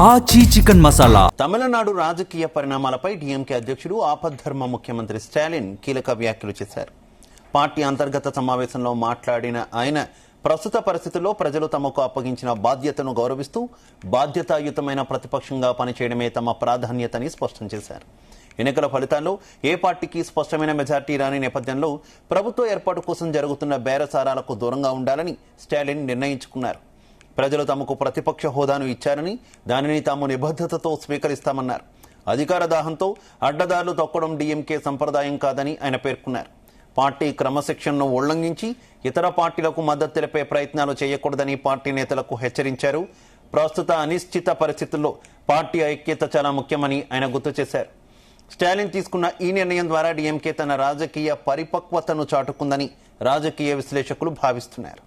ఆచి చికెన్ మసాలా. తమిళనాడు రాజకీయ పరిణామాలపై డీఎంకే అధ్యక్షుడు ఆపద్ధర్మ ముఖ్యమంత్రి స్టాలిన్ కీలక వ్యాఖ్యలు చేశారు. పార్టీ అంతర్గత సమావేశంలో మాట్లాడిన ఆయన ప్రస్తుత పరిస్థితుల్లో ప్రజలు తమకు అప్పగించిన బాధ్యతను గౌరవిస్తూ బాధ్యతాయుతమైన ప్రతిపక్షంగా పనిచేయడమే తమ ప్రాధాన్యతని స్పష్టం చేశారు. ఎన్నికల ఫలితాల్లో ఏ పార్టీకి స్పష్టమైన మెజార్టీ రాని నేపథ్యంలో ప్రభుత్వ ఏర్పాటు కోసం జరుగుతున్న బేరసారాలకు దూరంగా ఉండాలని స్టాలిన్ నిర్ణయించుకున్నారు. ప్రజలు తమకు ప్రతిపక్ష హోదాను ఇచ్చారని దానిని తాము నిబద్ధతతో స్వీకరిస్తామన్నారు. అధికార దాహంతో అడ్డదారులు తొక్కడం డీఎంకే సంప్రదాయం కాదని ఆయన పేర్కొన్నారు. పార్టీ క్రమశిక్షణను ఉల్లంఘించి ఇతర పార్టీలకు మద్దతు తెలిపే ప్రయత్నాలు చేయకూడదని పార్టీ నేతలకు హెచ్చరించారు. ప్రస్తుత అనిశ్చిత పరిస్థితుల్లో పార్టీ ఐక్యత చాలా ముఖ్యమని ఆయన గుర్తు చేశారు. స్టాలిన్ తీసుకున్న ఈ నిర్ణయం ద్వారా డీఎంకే తన రాజకీయ పరిపక్వతను చాటుకుందని రాజకీయ విశ్లేషకులు భావిస్తున్నారు.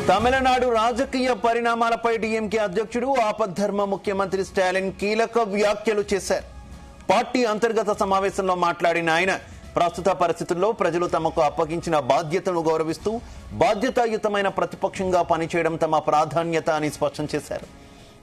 తమిళనాడు రాజకీయ పరిణామాలపై డీఎంకే అధ్యక్షుడు ఆపద్ధర్మ ముఖ్యమంత్రి స్టాలిన్ కీలక వ్యాఖ్యలు చేశారు. పార్టీ అంతర్గత సమావేశంలో మాట్లాడిన ఆయన ప్రస్తుత పరిస్థితుల్లో ప్రజలు తమకు అప్పగించిన బాధ్యతను గౌరవిస్తూ బాధ్యతాయుతమైన ప్రతిపక్షంగా పనిచేయడం తమ ప్రాధాన్యత అని స్పష్టం చేశారు.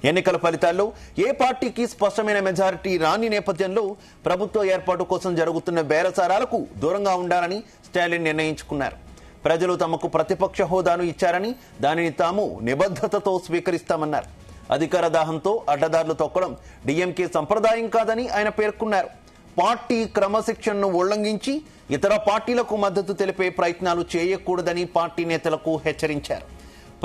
ఎన్నికల ఫలితాల్లో ఏ పార్టీకి స్పష్టమైన మెజారిటీ రాని నేపథ్యంలో ప్రభుత్వ ఏర్పాటు కోసం జరుగుతున్న బేరసారాలకు దూరంగా ఉండాలని స్టాలిన్ నిర్ణయించుకున్నారు. ప్రజలు తమకు ప్రతిపక్ష హోదాను ఇచ్చారని దానిని తాము నిబద్ధతతో స్వీకరిస్తామన్నారు. అధికార దాహంతో అడ్డదారులు తొక్కడం డీఎంకే సంప్రదాయం కాదని ఆయన పేర్కొన్నారు. పార్టీ క్రమశిక్షణను ఉల్లంఘించి ఇతర పార్టీలకు మద్దతు తెలిపే ప్రయత్నాలు చేయకూడదని పార్టీ నేతలకు హెచ్చరించారు.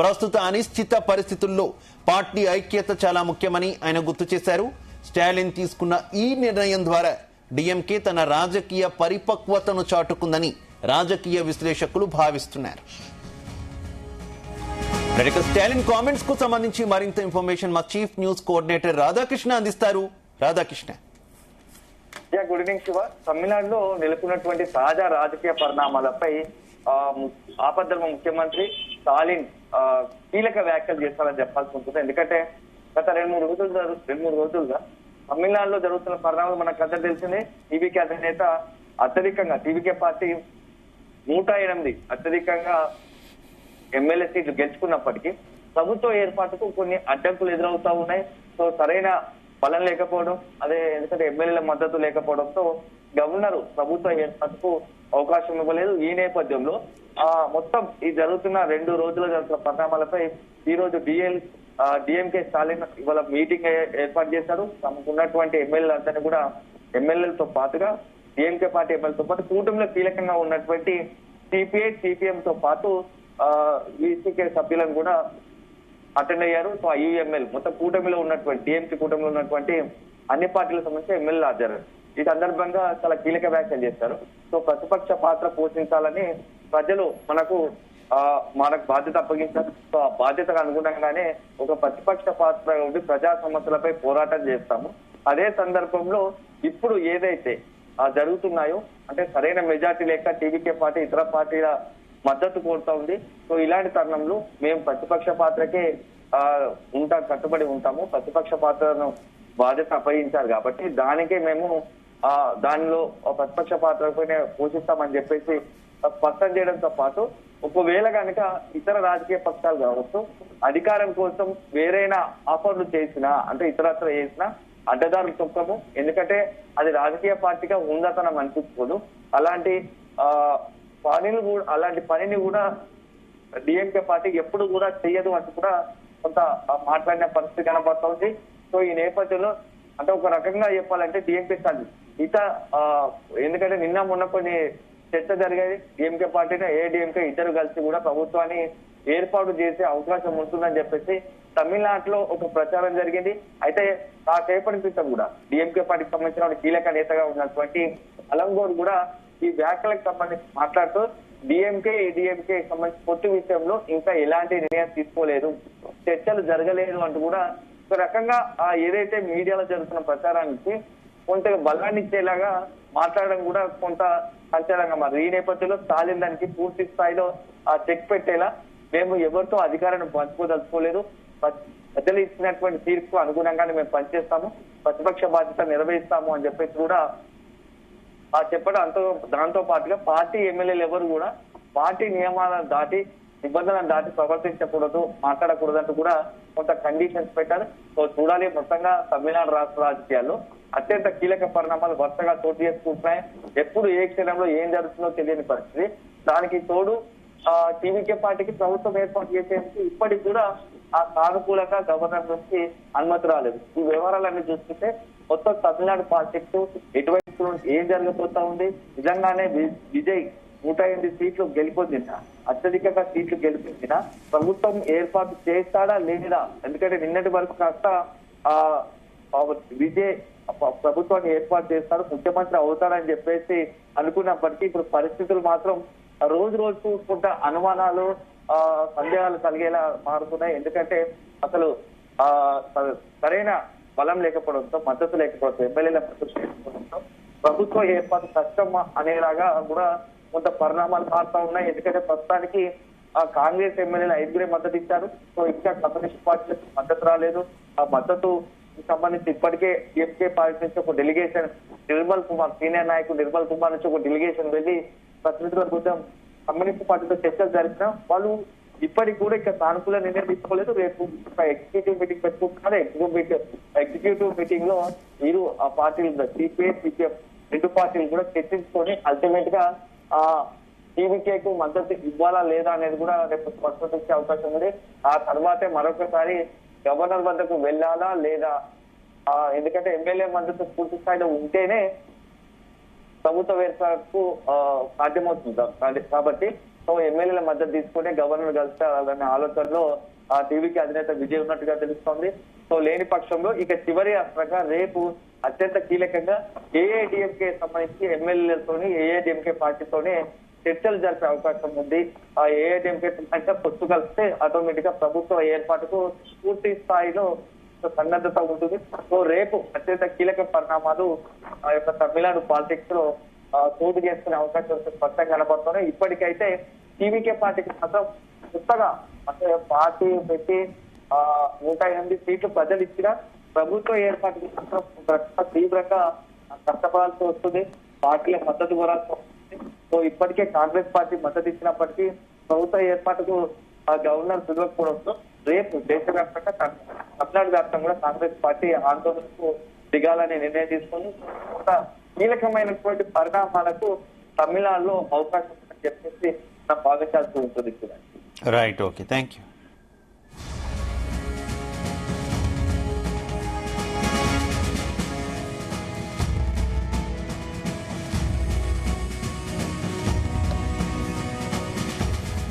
ప్రస్తుత అనిశ్చిత పరిస్థితుల్లో పార్టీ ఐక్యత చాలా ముఖ్యమని ఆయన గుర్తు చేశారు. స్టాలిన్ తీసుకున్న ఈ నిర్ణయం ద్వారా డీఎంకే తన రాజకీయ పరిపక్వతను చాటుకుందని రాజకీయ విశ్లేషకులు భావిస్తున్నారు. స్టాలిన్ కామెంట్స్ కు సంబంధించి మరింత ఇన్ఫర్మేషన్ మా చీఫ్ న్యూస్ కోఆర్డినేటర్ రాధాకృష్ణ అందిస్తారు. రాధాకృష్ణ. Good evening Siva. తమిళనాడులో నెలకొన్నటువంటి తాజా రాజకీయ పరిణామాలపై ఆపద్ధర్మ ముఖ్యమంత్రి స్టాలిన్ కీలక వ్యాఖ్యలు చేస్తారని చెప్పాల్సి ఉంటుంది. ఎందుకంటే గత రెండు మూడు రోజులుగా తమిళనాడులో జరుగుతున్న పరిణామాలు మనకు అంతా తెలిసిందే. టీవీకే అధినేత అత్యధికంగా టీవీకే పార్టీ 108 అత్యధికంగా ఎమ్మెల్యే సీట్లు గెలుచుకున్నప్పటికీ ప్రభుత్వ ఏర్పాటుకు కొన్ని అడ్డంకులు ఎదురవుతా ఉన్నాయి. సో సరైన బలం లేకపోవడం, అదే ఎందుకంటే ఎమ్మెల్యేల మద్దతు లేకపోవడంతో గవర్నర్ ప్రభుత్వ ఏర్పాటుకు అవకాశం ఇవ్వలేదు. ఈ నేపథ్యంలో మొత్తం ఈ జరుగుతున్న 2 రోజుల జరుగుతున్న పరిణామాలపై ఈ రోజు డిఎంకే స్టాలిన్ ఇవాళ మీటింగ్ ఏర్పాటు చేశారు. తమకు ఉన్నటువంటి ఎమ్మెల్యేలందరినీ కూడా ఎమ్మెల్యేలతో పాటుగా డిఎంకే పార్టీ ఎమ్మెల్యేతో పాటు కూటమిలో కీలకంగా ఉన్నటువంటి సిపిఐ సిపిఎం తో పాటు విసికే సభ్యులను కూడా అటెండ్ అయ్యారు. సో ఐఎంఎల్ మొత్తం కూటమిలో ఉన్నటువంటి డిఎంకే కూటమిలో ఉన్నటువంటి అన్ని పార్టీలకు సంబంధించి ఎమ్మెల్యేలు హాజరు. ఈ సందర్భంగా చాలా కీలక వ్యాఖ్యలు చేశారు. సో ప్రతిపక్ష పాత్ర పోషించాలని ప్రజలు మనకు బాధ్యత అప్పగించారు. సో ఆ బాధ్యతకు అనుగుణంగానే ఒక ప్రతిపక్ష పాత్ర ఉండి ప్రజా సమస్యలపై పోరాటం చేస్తాము. అదే సందర్భంలో ఇప్పుడు ఏదైతే జరుగుతున్నాయో అంటే సరైన మెజార్టీ లేక టీవీకే పార్టీ ఇతర పార్టీల మద్దతు కోరుతా ఉంది. సో ఇలాంటి తరుణంలో మేము ప్రతిపక్ష పాత్రకే కట్టుబడి ఉంటాము. ప్రతిపక్ష పాత్రను బాధ్యత అప్పగించారు కాబట్టి దానికే మేము దానిలో ప్రతిపక్ష పాత్రపైనే పోషిస్తామని చెప్పేసి స్పష్టం చేయడంతో పాటు ఒకవేళ కనుక ఇతర రాజకీయ పక్షాలు కావచ్చు అధికారం కోసం వేరైనా ఆఫర్లు చేసినా అంటే ఇతరత్ర చేసినా అడ్డదారులు తొక్కము. ఎందుకంటే అది రాజకీయ పార్టీగా ఉందతనం అనిపించుకోదు. అలాంటి పనిని కూడా డిఎంకే పార్టీ ఎప్పుడు కూడా చెయ్యదు అంటూ కూడా కొంత మాట్లాడిన పరిస్థితి కనబడుతుంది. సో ఈ నేపథ్యంలో అంటే ఒక రకంగా చెప్పాలంటే డిఎంకే స్టాలిన్ ఎందుకంటే నిన్న మొన్న కొన్ని చర్చ జరిగేది. డిఎంకే పార్టీని ఏఐడిఎంకే ఇద్దరు కలిసి కూడా ప్రభుత్వాన్ని ఏర్పాటు చేసే అవకాశం ఉంటుందని చెప్పేసి తమిళనాడులో ఒక ప్రచారం జరిగింది. అయితే కాసేపటి క్రితం కూడా డిఎంకే పార్టీకి సంబంధించిన కీలక నేతగా ఉన్నటువంటి అలంగోర్ కూడా ఈ వ్యాఖ్యలకు సంబంధించి మాట్లాడుతూ డిఎంకే ఏడీఎంకే సంబంధించి పొత్తు విషయంలో ఇంకా ఎలాంటి నిర్ణయం తీసుకోలేదు, చర్చలు జరగలేదు అంటూ కూడా ఒక రకంగా ఏదైతే మీడియాలో జరుగుతున్న ప్రచారానికి కొంత బలాన్ని ఇచ్చేలాగా మాట్లాడడం కూడా కొంత సంచలనంగా మరి ఈ నేపథ్యంలో స్టాలిన్ దానికి పూర్తి స్థాయిలో చెక్ పెట్టేలా మేము ఎవరితో అధికారాన్ని పంచుకోదలుచుకోలేదు, ప్రజలు ఇచ్చినటువంటి తీర్పు అనుగుణంగానే మేము పనిచేస్తాము, ప్రతిపక్ష బాధ్యత నిర్వహిస్తాము అని చెప్పేసి కూడా చెప్పడం. దాంతో పాటుగా పార్టీ ఎమ్మెల్యేలు ఎవరు కూడా పార్టీ నియమాలను దాటి నిబంధనలను దాటి ప్రవర్తించకూడదు, మాట్లాడకూడదు అంటూ కూడా కొంత కండిషన్స్ పెట్టారు. సో చూడాలి, మొత్తంగా తమిళనాడు రాష్ట్ర రాజకీయాల్లో అత్యంత కీలక పరిణామాలు వరుసగా చోటు చేసుకుంటున్నాయి. ఎప్పుడు ఏ క్షణంలో ఏం జరుగుతుందో తెలియని పరిస్థితి. దానికి తోడు టీవీకే పార్టీకి ప్రభుత్వం ఏర్పాటు చేసేందుకు ఇప్పటికి కూడా సానుకూలంగా గవర్నర్ నుంచి అనుమతి రాలేదు. ఈ వ్యవహారాలన్నీ చూస్తుంటే మొత్తం తమిళనాడు పాలిటిక్స్ ఎటువైపు ఏం జరగబోతా ఉంది, నిజంగానే విజయ్ 108 సీట్లు గెలిపొందిన, అత్యధికంగా సీట్లు గెలిపించిన ప్రభుత్వం ఏర్పాటు చేస్తాడా లేదా? ఎందుకంటే నిన్నటి వరకు కాస్త విజయ్ ప్రభుత్వాన్ని ఏర్పాటు చేస్తాడు, ముఖ్యమంత్రి అవుతాడని చెప్పేసి అనుకున్నప్పటికీ ఇప్పుడు పరిస్థితులు మాత్రం రోజు రోజు కొంత అనుమానాలు సందేహాలు కలిగేలా మారుతున్నాయి. ఎందుకంటే అసలు సరైన బలం లేకపోవడంతో, మద్దతు లేకపోవడంతో, ఎమ్మెల్యేల మద్దతు లేకపోవడంతో ప్రభుత్వ ఏర్పాటు కష్టం అనేలాగా కూడా కొంత పరిణామాలు మారుతా ఉన్నాయి. ఎందుకంటే ప్రస్తుతానికి కాంగ్రెస్ ఎమ్మెల్యేలు 5 మద్దతు ఇచ్చారు. సో ఇంకా కమ్యూనిస్ట్ పార్టీలకు మద్దతు రాలేదు. ఆ మద్దతు సంబంధించి ఇప్పటికే టీఎంకే పార్టీ నుంచి ఒక డెలిగేషన్, నిర్మల్ కుమార్ సీనియర్ నాయకుడు నిర్మల్ కుమార్ నుంచి ఒక డెలిగేషన్ వెళ్లి ప్రతినిధుల కోసం కమ్యూనిస్ట్ పార్టీతో చర్చలు జరిపిన వాళ్ళు ఇప్పటికి కూడా ఇక్కడ సానుకూల నిర్ణయం తీసుకోలేదు. రేపు ఎగ్జిక్యూటివ్ మీటింగ్ పెట్టుకుంటున్నారు. ఎగ్జిక్యూటివ్ మీటింగ్ లో మీరు ఆ పార్టీలు సిపిఐ సిపిఎం 2 పార్టీలు కూడా చర్చించుకొని అల్టిమేట్ గా టీవీకేకు మద్దతు ఇవ్వాలా లేదా అనేది కూడా రేపు స్పష్టత ఇచ్చే అవకాశం ఉంది. ఆ తర్వాతే మరొకసారి గవర్నర్ వద్దకు వెళ్ళాలా లేదా, ఎందుకంటే ఎమ్మెల్యే మద్దతు పూర్తి స్థాయిలో ఉంటేనే ప్రభుత్వ ఏర్పాటుకు సాధ్యమవుతుంది కాబట్టి సో ఎమ్మెల్యేల మద్దతు తీసుకుంటే గవర్నర్ కలుస్తారనే ఆలోచనలో టీవీకి అధినేత విజయ్ ఉన్నట్టుగా తెలుస్తోంది. సో లేని పక్షంలో ఇక చివరి అస్త్రంగా రేపు అత్యంత కీలకంగా ఏఐడిఎంకే సంబంధించి ఎమ్మెల్యేలతోని ఏఐడిఎంకే పార్టీతోనే చర్చలు జరిపే అవకాశం ఉంది. ఆ ఏఐడిఎంకే అంటే పొత్తు కలిస్తే ఆటోమేటిక్ గా ప్రభుత్వ ఏర్పాటుకు పూర్తి స్థాయిలో సన్నద్ధత ఉంటుంది. సో రేపు అత్యంత కీలక పరిణామాలు ఆ యొక్క తమిళనాడు పాలిటిక్స్ లో చోటు చేసుకునే అవకాశం స్పష్టంగా కనబడుతున్నాయి. ఇప్పటికైతే టీవీకే పార్టీకి మాత్రం కొత్తగా అంటే పార్టీ పెట్టి 108 సీట్లు ప్రజలు ఇచ్చిన ప్రభుత్వ ఏర్పాటుకి మాత్రం తీవ్రంగా కష్టపడాల్సి వస్తుంది, పార్టీల మద్దతు కోరాల్సి వస్తుంది. సో ఇప్పటికే కాంగ్రెస్ పార్టీ మద్దతు ఇచ్చినప్పటికీ ప్రభుత్వ ఏర్పాటుకు గవర్నర్ పిలవకపోవడంతో రేపు దేశవ్యాప్తంగా తమిళనాడు వ్యాప్తంగా కూడా కాంగ్రెస్ పార్టీ ఆందోళనకు దిగాలనే నిర్ణయం తీసుకుని ఒక కీలకమైనటువంటి పరిణామాలకు తమిళనాడులో అవకాశం ఉందని చెప్పేసి భావించాల్సి ఉంటుంది. Right, okay, thank you.